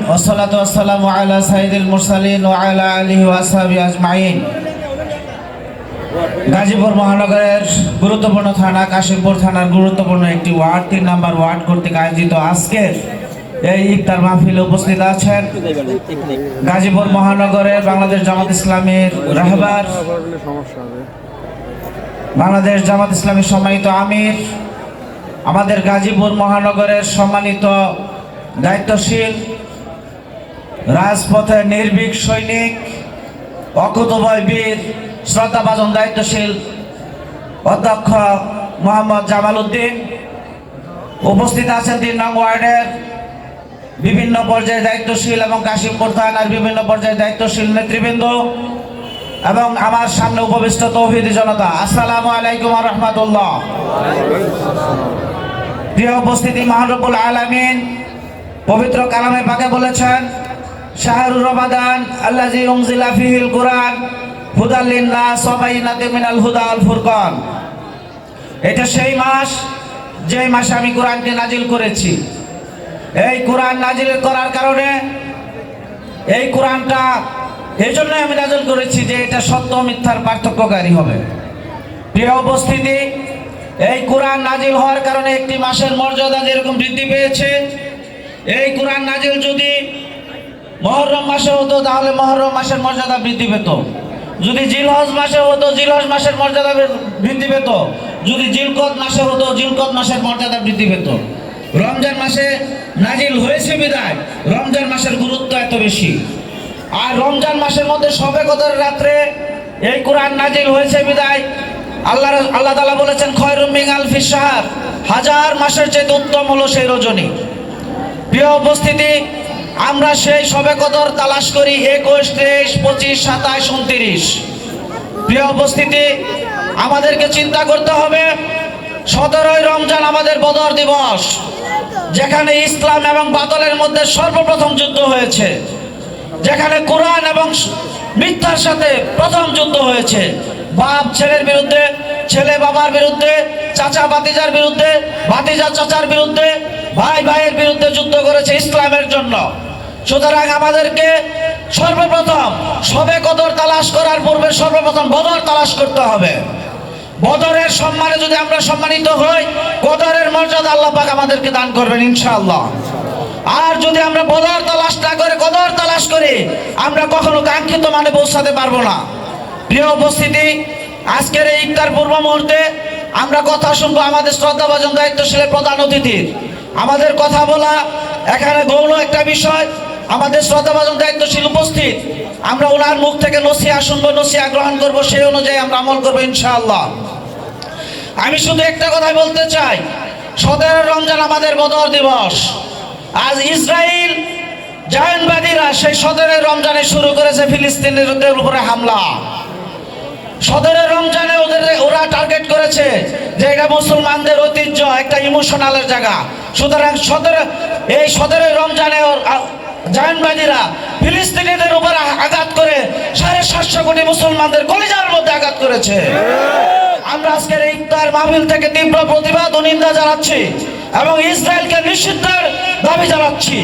والصلاة والسلام على سيد المرسلين وعلى آله وأصحابه أجمعين। গাজীপুর মহানগরের গুরুত্বপূর্ণ থানা কাশিমপুর থানার গুরুত্বপূর্ণ একটি ওয়ার্ড 3 নম্বর ওয়ার্ড কর্তৃক আয়োজিত আজকের এই ইফতার মাহফিলে উপস্থিত আছেন গাজীপুর মহানগরের বাংলাদেশ জামাত ইসলামীর রাহবার, বাংলাদেশ জামাত ইসলামীর সম্মানিত আমির, আমাদের গাজীপুর মহানগরের সম্মানিত দায়িত্বশীল রাজপথের নির্ভীক সৈনিক, অকুতোভয় বীর, শ্রদ্ধাভাজন দায়িত্বশীল অধ্যক্ষ মোহাম্মদ জামাল উদ্দিন, উপস্থিত আছেন 3 নং ওয়ার্ডের বিভিন্ন পর্যায়ে দায়িত্বশীল এবং কাশিমপুর থানার বিভিন্ন পর্যায়ে দায়িত্বশীল নেতৃবৃন্দ এবং আমার সামনে উপবিষ্ট তৌহিদি জনতা, আসসালামু আলাইকুম ওয়া রাহমাতুল্লাহ। প্রিয় উপস্থিতি, মহান রব্বুল আলামিন পবিত্র কালামে পাকে বলেছেন, শাহরুর রমাদান আল্লাযী উনজিলা ফীহিল কুরআন হুদাল লিন-নাস ওয়া বাইয়িনাতিন মিনাল হুদা ওয়াল ফুরকান। এটা সেই মাস যে মাসে আমি কোরআনকে নাজিল করেছি। এই কোরআন নাজিল করার কারণে এই কোরআনটা এই জন্য আমি নাজিল করেছি যে এটা সত্য মিথ্যার পার্থক্যকারী হবে। প্রিয় উপস্থিতি, এই কোরআন নাজিল হওয়ার কারণে একটি মাসের মর্যাদা যেরকম বৃদ্ধি পেয়েছে, এই কোরআন নাজিল যদি মুহররম মাসে হতো তাহলে মুহররম মাসের মর্যাদা বৃদ্ধি পেত, যদি জিলহজ মাসে হতো জিলহজ মাসের মর্যাদা বৃদ্ধি পেত, যদি জিলকদ মাসে হতো জিলকদ মাসের মর্যাদা বৃদ্ধি পেত। রমজান মাসে নাজিল হয়েছে বিদায় রমজান মাসের গুরুত্ব এত বেশি। আর রমজান মাসের মধ্যে শবে কদর রাত্রে এই কোরআন নাজিল হয়েছে বিদায় আল্লাহ তাআলা বলেছেন, খয়রুম মিন আলফি শাহর, হাজার মাসের চেয়ে উত্তম হলো সেই রজনী। প্রিয় উপস্থিতি, আমরা সেই শবে কদর তালাশ করি 21, 23, 25, 27, 29। প্রিয় উপস্থিতি, আমাদেরকে চিন্তা করতে হবে 17ই রমজান আমাদের বদর দিবস, যেখানে ইসলাম এবং বাতিলের মধ্যে সর্বপ্রথম যুদ্ধ হয়েছে, যেখানে কোরআন এবং মিথ্যার সাথে প্রথম যুদ্ধ হয়েছে। বাপ ছেলের বিরুদ্ধে, ছেলে বাবার বিরুদ্ধে, চাচা ভাতিজার বিরুদ্ধে, ভাতিজা চাচার বিরুদ্ধে, ভাই ভাইয়ের বিরুদ্ধে যুদ্ধ করেছে ইসলামের জন্য। সুতরাং আমাদেরকে সর্বপ্রথম শবে কদর তালাশ করার পূর্বে সর্বপ্রথম বদর তালাশ করতে হবে। বদরের সম্মানে যদি আমরা সম্মানিত হই, কদরের মর্যাদা আল্লাহ পাক আমাদেরকে দান করবেন ইনশাআল্লাহ। আর যদি আমরা বদর তালাশ না করে কদর তালাশ করি, আমরা কখনো কাঙ্ক্ষিত মানে পৌঁছাতে পারবো না। প্রিয় উপস্থিতি, আজকের এই ইফতার পূর্ব মুহূর্তে আমরা কথা শুনবো আমাদের শ্রদ্ধাভাজন দায়িত্বশীলের প্রধান অতিথির। আমাদের কথা বলা এখানে গৌণ একটা বিষয়। আমাদের শ্রদ্ধাভাজন দায়িত্বশীল উপস্থিত, আমরা ওনার মুখ থেকে নসিহা শুনবো, নসিহা গ্রহণ করবো, সেই অনুযায়ী আমরা আমল করবো ইনশাআল্লাহ। আমি শুধু একটা কথা বলতে চাই, 17 রমজান আমাদের বদর দিবস। আজ ইসরায়েল জায়নবাদীরা সেই 17 রমজানে শুরু করেছে ফিলিস্তিনিদের উপরে হামলা। 17 রমজানে ওরা টার্গেট করেছে যে এটা মুসলমানদের ঐতিহ্য, একটা ইমোশনালের জায়গা। সুতরাং 17 রমজানে জায়নবাদীরা ফিলিস্তিনিদের উপর আঘাত করে 750 কোটি মুসলমানদের কলিজার মধ্যে আঘাত করেছে। আমরা আজকের এই ইফতার মাহফিল থেকে তীব্র প্রতিবাদ ও নিন্দা জানাচ্ছি এবং ইসরায়েলকে নিষিদ্ধের দাবি জানাচ্ছি।